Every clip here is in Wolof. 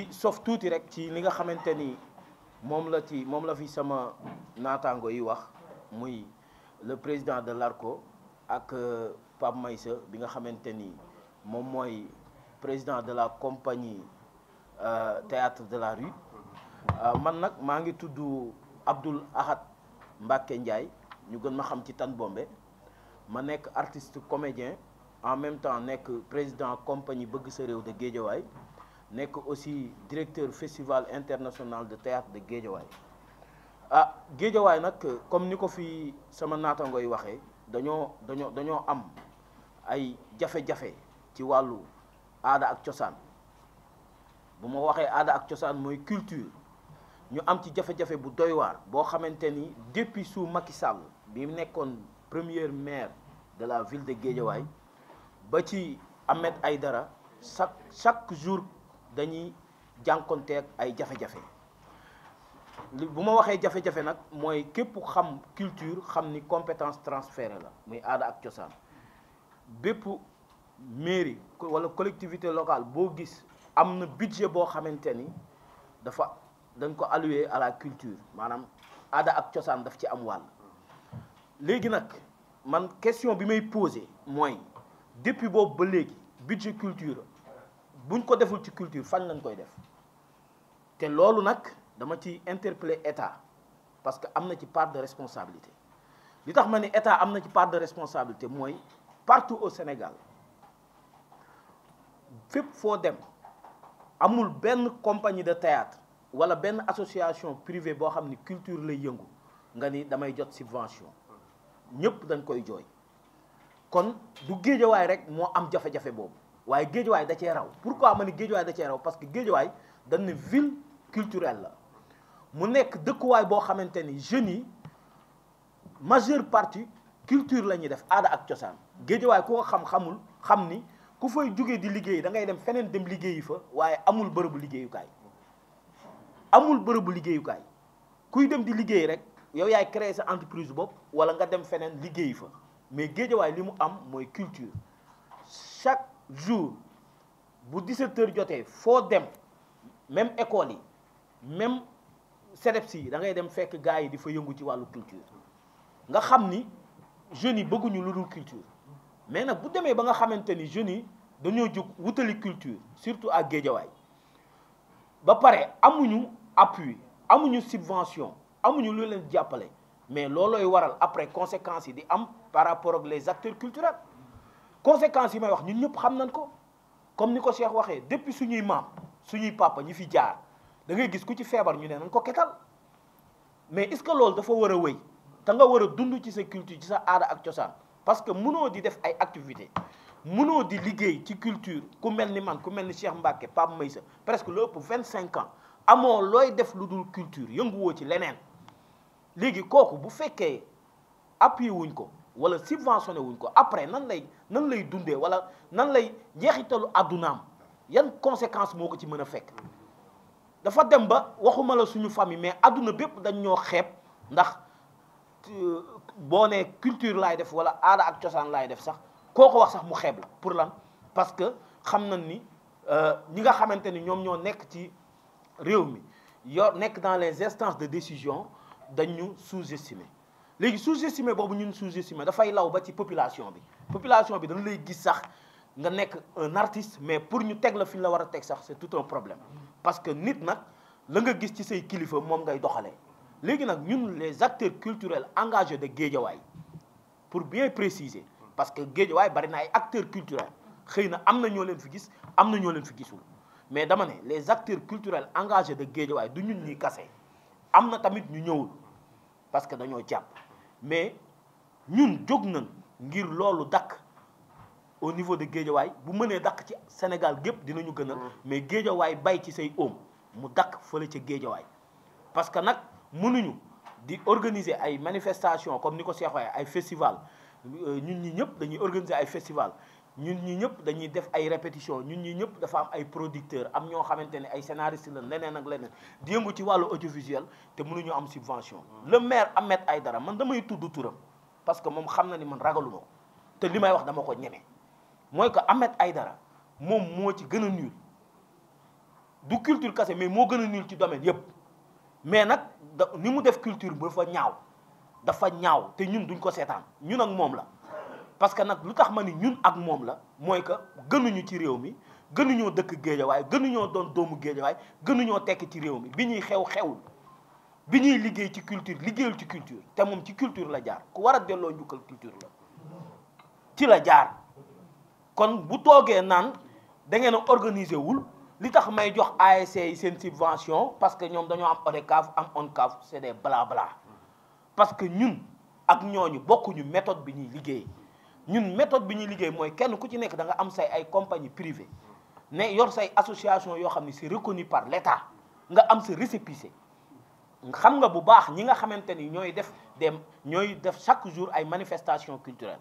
di sof tuuti rek ci li nga xamante ni moom la fi sama naataango yi wax muy le président de l'ARCO ak Pape Maïssa bi nga xamante ni moom mooy président de la compagnie théâtre de la rue man nag maa ngi tudd Abdoul Ahad Mbacké Ndiaye ñu gën ma xam ci Tan Bombe ma nekk artiste comédien en même temps nekk président compagnie Bëgg Sa Réew de Guédiawaye nekk aussi directeur festival international de théâtre de Guédiawaye Guédiawaye nag comme ni ko fi sama naatango yi waxee dañoo am ay jafe-jafe ci wàllu aada ak cosaan bu ma waxee aada ak cosaan mooy culture ñu am ci jafe-jafe bu doy waar boo xamante ni depuis sous Macky Sall bi mu nekkoon premier maire de la ville de Guédiawaye ba ci Ahmed Aïdara chaque jour dañuy jànkonteeg ay jafe-jafe bu ma waxee jafe-jafe nag mooy képp xam culture xam ni compétence transférée la muy aada ak cosaan bépp mairie wala collectivité locale boo gis am na budget boo xamante ni dañ ko alloué à la culture maanaam aada ak cosaan daf ci am wàll. léegi nag man question bi may posé mooy depuis boobu ba léegi budget culture buñ ko deful ci culture fan lañ koy def te loolu nag dama ci interpeller état parce que am na ci part de responsabilité li tax ma ne état am na ci part de responsabilité mooy partout au Sénégal fépp foo dem amul benn compagnie de théâtre wala benn association privée boo xam ni culture lay yëngu nga ni damay jot subvention ñëpp dañ koy jooy kon du Géejawaay rek moo am jafe-jafe boobu waaye Géejawaay da cee raw pourquoi ma ni Géejawaay da cee raw parce que Géejawaay dañ ne ville culturelle la mu nekk dëkkuwaay boo xamante ni jeunes yi majeure partie culture la ñuy def aada ak cosaan Géejawaay ku ko xam ni ku fay jógee di liggéey da ngay dem feneen dem liggéeyi fa waaye amul bërëbu liggéeyukaay kuy dem di liggéey rek yow yaay créer sa entreprise bopp wala nga dem feneen liggéeyi fa mais Géejawaay li mu am mooy culture chaque jour bu 17h jotee foo dem même école yi même CEDEPS yi da ngay dem fekk gars yi di fa yëngu ci wàllu culture nga xam ni jeunes yi bëgguñu lu dul culture mais nag bu demee ba nga xamante ni jeunes yi dañoo jóg wutali culture surtout à Guédiawaye ba pare amuñu appui amuñu subvention amuñu lu leen jàppale mais loolooy waral après conséquences yi di am par rapport ak les acteurs culturels conséquences yi may wax ñun ñëpp xam nañ ko comme ni ko Cheikh waxee depuis suñuy maam suñuy papa ñi fi jaar da ngay gis ku ci feebar ñu ne nañ ko ketal mais est-ce que loolu dafa war a wéy te nga war a dund ci sa culture ci sa aada ak cosaan parce que mënoo di def ay activités mënoo di liggéey ci culture ku mel ni man ku mel ni Cheikh Mbacké Pape Maïssa presque lu ëpp 25 ans amoo looy def lu dul culture yënguwoo ci leneen léegi kooku bu fekkee appuyé wuñ ko wala subventionné wuñ ko après nan lay dundee wala nan lay njeexitalu àddunaam yan conséquences moo ko ci mën a fekk dafa dem ba waxuma la suñu famille mais àdduna bépp dañ ñoo xeeb ndax boo nee culture laay def wala aada ak cosaan laay def sax koo ko wax sax mu xeeb la pour lan parce que xam nañ ni ñi nga xamante ni ñoom ñoo nekk ci réew mi nekk dans les instances de décision dañ ñu sous-estimer léegi sous-estimer boobu ñun sous-estimer dafay law ba ci population bi dañu lay gis sax nga nekk un artiste mais pour ñu teg la fi ñu la war a teg sax c'est tout un problème parce que nit nag la nga gis ci say kilifa moom ngay doxalee léegi nag ñun les acteurs culturels engagés de Guédiawaye pour bien préciser parce que Guédiawaye bari na ay acteurs culturels xëy na am na ñoo leen fi gis am na ñoo leen fi gisul mais dama ne les acteurs culturels engagés de Guédiawaye du ñun ñuy kase am na tamit ñu ñëwul parce que dañoo jàpp mais ñun jóg nañ ngir loolu dakk au niveau de Guédiawaye bu mënee dakk ci Sénégal gépp dinañu gën a mais Guédiawaye bay ci say oom mu dakk fële ca Guédiawaye parce que nag mënuñu di organiser ay manifestations comme ni ko Cheikh waxee ay festival ñun ñi ñëpp dañuy organiser ay festival ñun ñi ñëpp dañuy def ay répétition ñun ñi ñëpp dafa am ay producteurs am ñoo xamante ne ay scénaristes la leneen ak leneen di yëngu ci wàllu audiovisuel te mënuñu am subvention le maire Ahmed Aïdara man damay tudd turam parce que moom xam na ni man ragaluma ko te li may wax dama ko ñeme mooy que Ahmed Aïdara moom moo ci gën a nul du culture kese mais moo gën a nul ci domaine yëpp mais nag ni mu def culture bi dafa ñaaw te ñun duñ ko seetaan ñun ak moom la parce que nag lu tax ma ni ñun ak moom la mooy que gënuñu ci réew mi gënuñoo dëkk Géejawaay gënuñoo doon doomu Géejawaay gënuñoo tekk ci réew mi bi ñuy xewul bi ñuy liggéey ci culture liggéeyul ci culture te moom ci culture la jaar ku war a delloo njukkal culture la ci la jaar kon bu toogee naan da ngeen a organiser wul li tax may jox ASC yi seen subvention parce que ñoom dañoo am ODCAV am ONCAV c'est des blabla parce que ñun ak ñooñu bokkuñu méthode bi ñuy liggéey ñun méthode bi ñuy liggéey mooy kenn ku ci nekk da nga am say ay compagnie privée ne yor say association yoo xam ne c'est reconnu par l'État nga am sa récépissé xam nga bu baax ñi nga xamante ni ñooy def chaque jour ay manifestations culturelles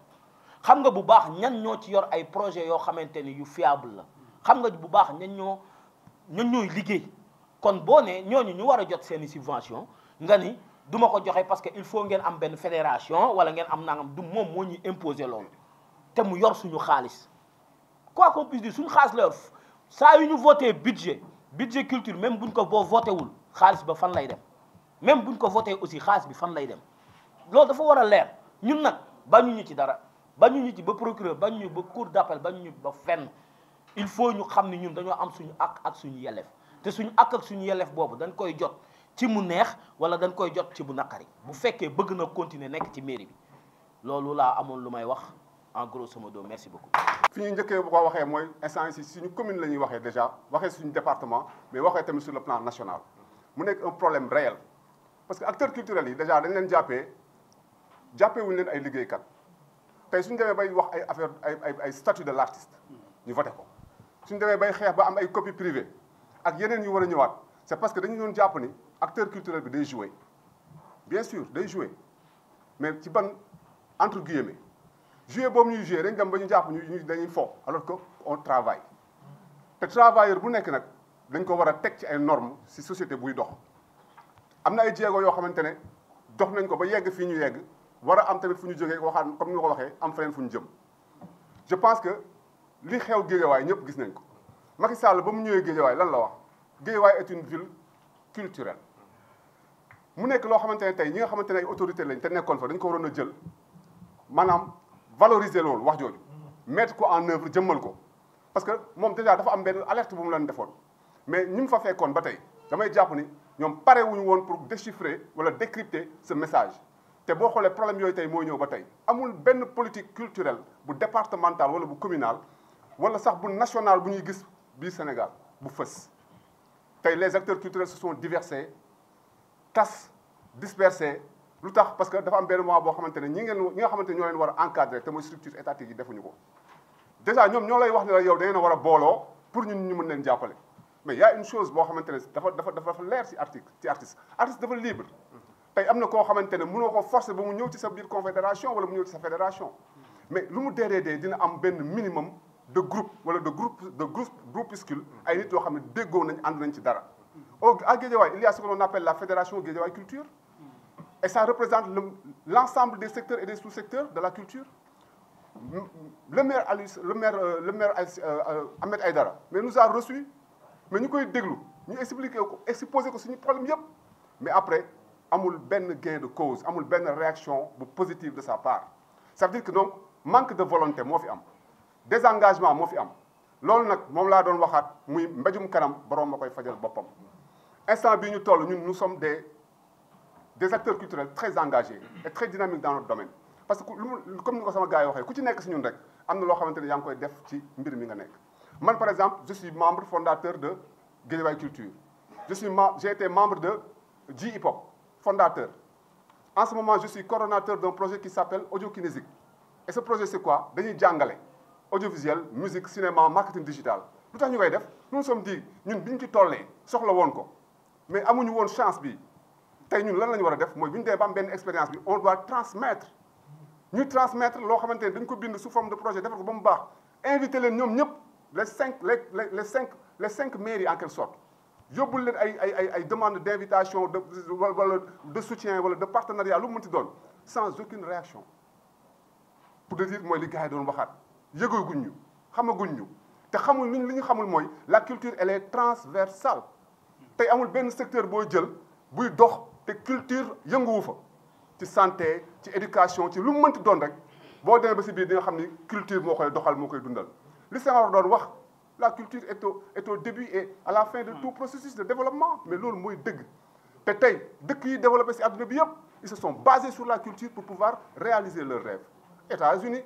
xam nga bu baax ñan ñoo ci yor ay projets yoo xamante ni yu fiable la xam nga bu baax ñan ñooy liggéey kon boo ne ñooñu ñu war a jot seeni subvention nga ni du ma ko joxe parce que il faut ngeen am benn fédération wala ngeen am nangam du moom moo ñuy imposer loolu te mu yor suñu xaalis quoi qu'on puisse dire suñu xaalis la yor saa yu ñu voté budget culture même buñ ko boo voté wul xaalis ba fan lay dem même buñ ko voté aussi xaalis bi fan lay dem loolu dafa war a leer ñun nag bañuñu ci dara bañuñu ci ba procureur bañuñu ba cour d'appel bañuñu ba fenn il faut ñu xam ne ñun dañoo am suñu ak suñu yelleef te suñu ak suñu yelleef boobu dañ koy jot ci mu neex wala dañ koy jot ci mu naqari bu fekkee bëgg na continuer nekk ci mairie bi loolu laa amoon lu may wax en grosso modo merci beaucoup. fi ñu njëkkee bu ko waxee mooy instant ici suñu commune la ñuy waxee déjà waxee suñu département mais waxee tamit sur le plan national mu nekk un problème réel parce que acteurs culturels yi déjà dañ leen jàppee wuñu leen ay liggéeykat tey suñu demee bay wax ay affaire ay statut de l'artiste ñu voté ko suñu demee bay xeex ba am ay copie privée ak yeneen yu war a ñëwaat c'est parce que dañu doon jàpp ni acteur culturel bi day jouer bien sûr day jouer mais ci ban entre guillemets jouer boobu ñuy jouer dañ dem ba ñu jàpp ñu dañuy fo alors que on travaille te travailleur bu nekk nag dañ ko war a teg ci ay normes ci société buy dox am na ay jéego yoo xamante ne dox nañ ko ba yegg fii ñu yegg war a am tamit fu ñu jógee waxaan comme ni ma ko waxee am feneen fu ñu jëm je pense que li xew Guédiawaye ñëpp gis nañ ko Macky Sall ba mu ñëwee Guédiawaye lan la wax Guédiawaye est une ville culturelle mu nekk loo xamante ne tey ñi nga xamante ne ay autorité lañ te nekkoon fa dañ ko waroon a jël maanaam valoriser loolu wax jooju mettre ko en œuvre jëmmal ko parce que moom déjà dafa am benn alerte bu mu leen defoon mais ñi mu fa fekkoon ba tey damay jàpp ni ñoom pare wuñu woon pour déchiffrer wala décrypter ce message te boo xoolee problème yooyu tey moo ñëw ba tey amul benn politique culturelle bu départementale wala bu communal wala sax bu national bu ñuy gis bii Sénégal bu fës tey les acteurs culturels se sont diversés tas dispersés lu tax parce que dafa am benn moment boo xamante ne ñi nga xamante ne ñoo leen war a encadrer te mooy structure étatique yi defuñu ko déjà ñoom ñoo lay wax ne la yow da ngeen a war a booloo pour ñun ñu mën leen jàppale mais y a une chose boo xamante ne dafa leer ci artiste dafa libre tey am na koo xamante ne mënoo ko forcer ba mu ñëw ci sa biir confédération wala mu ñëw ci sa fédération mais lu mu dee dina am benn minimum de groupe wala de groupuscule ay nit yoo xam ne déggoo nañ ànd nañ ci dara à Guédiawaye il y a ce que l'on appelle la fédération Guédiawaye culture et ça représente l'ensemble des secteurs et des sous-secteurs de la culture le maire Ahmed Aïdara mais nous a reçu mais ñu koy déglu ñu exposer ko suñu problème yëpp mais après amul benn gain de cause amul benn réaction bu positive de sa part ça veut dire que donc manque de volonté moo fi am désengagement moo fi am loolu nag moom laa doon waxaat muy mbéjum kanam borom ma koy fajal boppam instant bii ñu toll ñun nous sommes des acteurs culturels très engagés et très dynamiques dans notre domaine parce que comme ni ko sama gars yi waxee ku ci nekk si ñun rek am na loo xamante ne yaa ngi koy def ci mbir mi nga nekk man par exemple je suis membre fondateur de Guédiawaye Culture j'ai été membre de J-Hip Hop fondateur en ce moment je suis coordonnateur d'un projet qui s'appelle Audiokinésique et ce projet c'est quoi dañuy jàngale audiovisuel musique cinéma marketing digital lu tax ñu koy def nous sommes dit ñun bi ñu ci tollee soxla woon ko mais amuñu woon chance bi tey ñun lan la ñu war a def mooy bu ñu dee ba am benn expérience bi on doit transmettre ñu transmettre loo xamante ne dañ ko bind sous forme de projet defar ko ba mu baax invité leen ñoom ñëpp les cinq mairies en quelque sorte yóbbul leen ay demande d'invitation de soutien wala de partenariat lu mu mënti doon sans aucune réaction pour te dire mooy li gars yi doon waxaat yëgaguñ ñu xamaguñ ñu te xamul li ñu xamul mooy la culture elle est transversale tey amul benn secteur boo jël buy dox te culture yënguwu fa ci santé ci éducation ci lu mu mënti doon rek boo demee ba si biir di nga xam ni culture moo koy doxal moo koy dundal li Senghor doon wax la culture est au début et à la fin de tout processus de développement mais loolu mooy dëgg te tey dëkk yi développé si adduna bi yëpp ils se sont basés sur la culture pour pouvoir réaliser leurs rêves États-Unis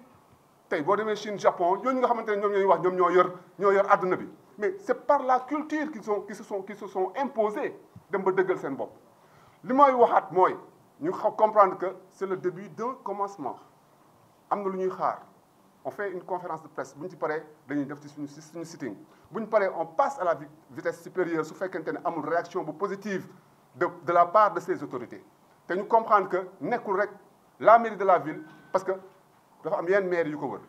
tey boo demee Chine Japon ñooñu nga xamante ne ñoom ñooy wax ñoom ñoo yor adduna bi mais c'est par la culture qui se sont imposés dem ba dëggal seen bopp li may waxaat mooy ñu comprendre que c'est le début d'un commencement am na lu ñuy xaar on fait une conférence de presse bu ñu ci paree dañuy def ci suñu sitting bu ñu paree on passe à la vitesse supérieure su fekkente ne amul réaction bu positive de la part de ces autorités te ñu comprendre que nekkul rek la mairie de la ville parce que dafa am yenn maires yu ko wër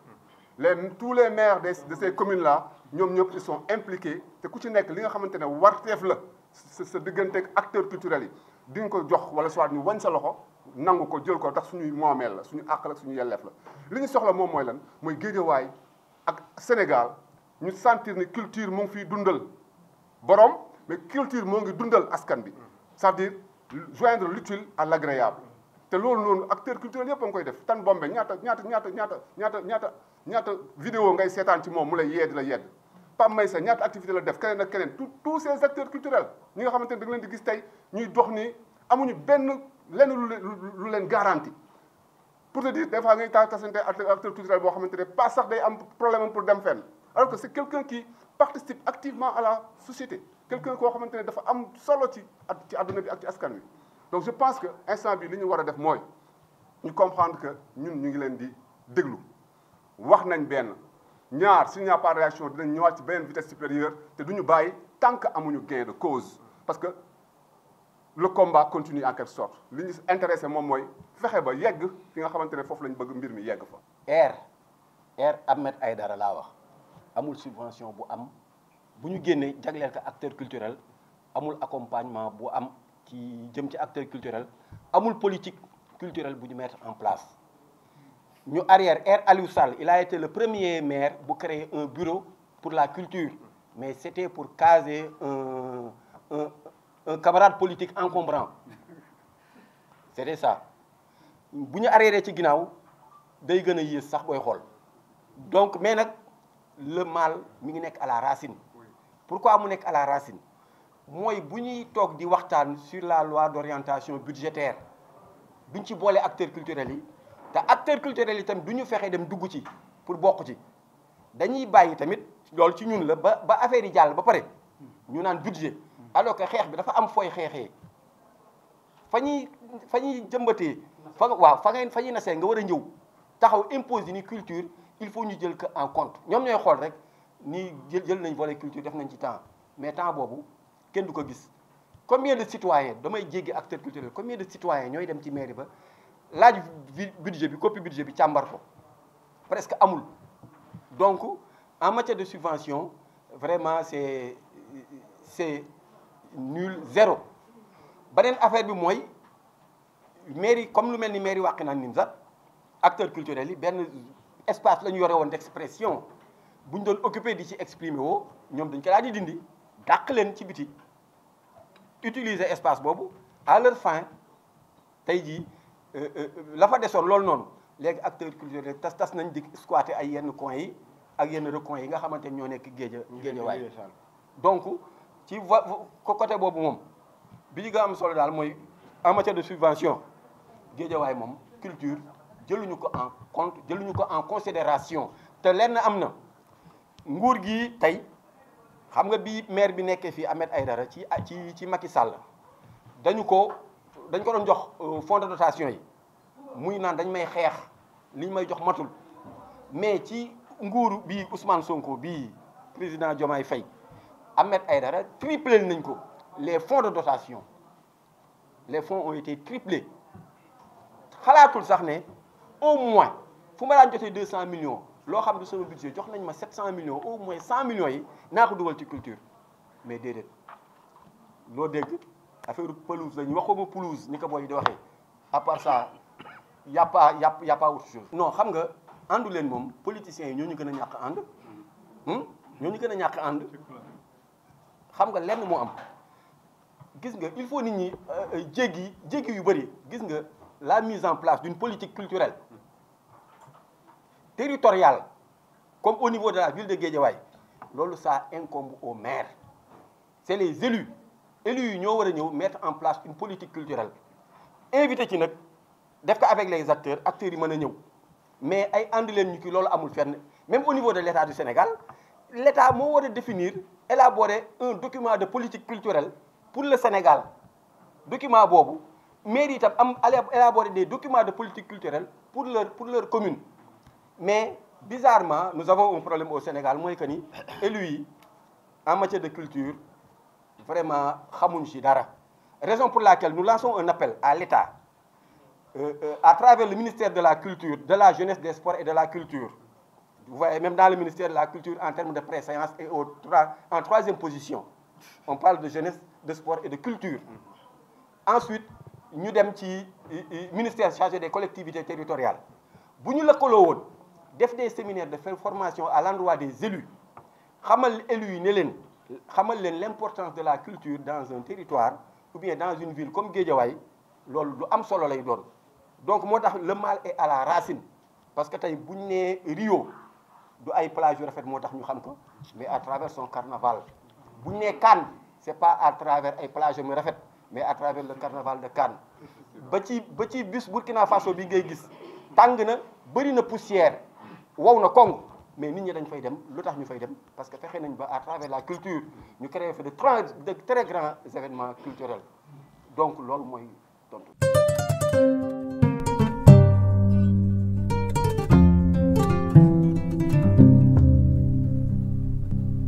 tous les maires de ces communes là ñoom ñëpp ils sont impliqués te ku ci nekk li nga xamante ne warteef la sa diggante ak acteurs culturels yi di nga ko jox wala soit ñu wañ sa loxo nangu ko jël ko tax suñuy moomeel la suñu àq la suñu yelleef la li ñu soxla moom mooy lan mooy Guédiawaye ak Sénégal ñu sentir ni culture mu ngi fiy dundal borom mais culture moo ngi dundal askan bi c'est-à-dire joindre l'utile à l'agréable te loolu noonu acteurs culturels yëpp a ngi koy def Tan Bombe ñaata vidéo ngay seetaan ci moom mu lay yee di la yedd Pape Maysa ñaata activité la def keneen ak keneen tous ces acteurs culturels ñi nga xamante ne da nga leen di gis tey ñuy dox ni amuñu benn lenn lu leen garanti pour te dire des fois ngay tasante acteur culturel boo xamante ne pas sax day am problème pour dem fenn alors que c'est quelqu'un qui participe activement à la société quelqu'un koo xamante ne dafa am solo ci adduna bi ak ci askan wi donc je pense que instant bi li ñu war a def mooy ñu comprendre que ñun ñu ngi leen di déglu wax nañ benn ñaar s'il n'y a pas de réaction dinañ ñëwaat ci beneen vitesse supérieure te duñu bàyyi tant que amuñu gain de cause parce que le combat continue en quelque sorte li ñu intéressé moom mooy fexe ba yegg fi nga xamante ne foofu lañ bëgg mbir mi yegg fa. Air Ahmed Aïdara laa wax amul subvention bu am bu ñu génnee jagleel ko acteur culturel amul accompagnement bu am ci jëm ci acteur culturel amul politique culturelle bu ñu mettre en place. ñu arrière Air Aliou Sall il a été le premier maire bu créer un bureau pour la culture mais c'était pour caser un camarade politique encombrant c'était ça bu ñu arrière ci ginnaaw day gën a yées sax booy xool donc mais nag le mal mi ngi nekk à la racine pourquoi mu nekk à la racine mooy bu ñuy toog di waxtaan sur la loi d'orientation budgétaire duñ ci boole acteurs culturels yi te acteurs culturels yi tamit du ñu fexe dem dugg ci pour bokk ci dañuy bàyyi tamit loolu ci ñun la ba affaire yi jàll ba pare ñu naan budget alors que xeex bi dafa am fooy xeexee fa ñuy jëmbatee fa ñuy nasee nga war a ñëw taxaw impose ni culture il faut ñu jël ko en compte ñoom ñooy xool rek ni jël nañ volet culture def nañ ci temps mais temps boobu kenn du ko gis combien de citoyens damay jéggi acteurs culturels combien de citoyens ñooy dem ci mairie ba laaj budget bi copie budget bi càmbar ko presque amul donc en matière de subvention vraiment c'est nul zéro beneen affaire bi mooy mairie comme lu mel ni mairie Wakhinane Nimzatt acteurs culturels yi benn espace la ñu yore woon d'expression bu ñu doon occupé di ci exprimer woo ñoom dañ ko daal di dindi dàq leen ci biti utiliser espace boobu à leur fin tey jii la fa desoon loolu noonu léegi acteurs culturels tas nañ di squatter ay yenn coins yi ak yenn recoins yi nga xamante ne ñoo nekk Guédiawaye donc ci côté boobu moom bi ñu nga am solo daal mooy en matière de subvention Guédiawaye moom culture jëluñu ko en compte jëluñu ko en considération te lenn am na nguur gi tey xam nga bi maire bi nekkee fii Ahmed Aïdara ci Macky Sall dañ ko doon jox fonds de dotation yi muy naan dañ may xeex li ñu may jox matul mais ci nguuru bii Ousmane Sonko bii président Diomaye Faye Ahmed Aïdara triplé nañ ko les fonds de dotation les fonds ont été triplés xalaatul sax ne au moins fu ma daan jotee 200 millions loo xam ne sama budget jox nañ ma 700 millions au moins 100 millions yi naa ko dugal ci culture mais déedéet loo dégg affaire pelouse la ñu waxuma pelouse ni ko booy di waxee à part ça y a pas autre chose. non xam nga àndu leen moom politiciens yi ñoo ñu gën a ñàkk ànd ñooñu gën a ñàkk ànd xam nga lenn moo am gis nga il faut nit ñi jéggi yu bëri gis nga la mise en place d'une politique culturelle territoriale comme au niveau de la ville de Guédiawaye loolu ça incombe aux maires c'est les élus yi ñoo war a ñëw mettre en place une politique culturelle invité ci nag def ko avec les acteurs yi mën a ñëw mais ay ànd leen ñu ki loolu amul fenn même au niveau de l'État du Sénégal l'État moo war a définir élaborer un document de politique culturelle pour le Sénégal document boobu maire itam am élaborer des documents de politique culturelle pour leur commune mais bizarrement nous avons un problème au Sénégal mooy que ni élus yi en matière de culture vraiment xamuñ ci dara raison pour laquelle nous lançons un appel à l'État à travers le ministère de la Culture, de la Jeunesse, des Sports et de la Culture. Vous voyez, même dans le ministère de la Culture, en termes de préséance et en troisième position, on parle de jeunesse, de sport et de culture. Ensuite, nous avons le ministère chargé des collectivités territoriales. Si nous avons des séminaires de formation à l'endroit des élus, l'importance de la culture dans un territoire ou bien dans une ville comme Guédiawaye, c'est ce solo lay doon. Donc le mal est à la racine parce que tey bu ñu nee Rio du ay plage yu rafet moo tax ñu xam ko mais à travers son carnaval bu ñu nee Cannes c'est pas à travers ay plage yu rafet mais à travers le carnaval de Cannes ba ci bus Burkina Faso bi ngay gis tàng na bëri na poussière wow na kong mais nit ñi dañ fay dem lu tax ñu fay dem parce que fexe nañ ba à travers la culture ñu créé fait de très grands événements culturels donc loolu mooy tontu.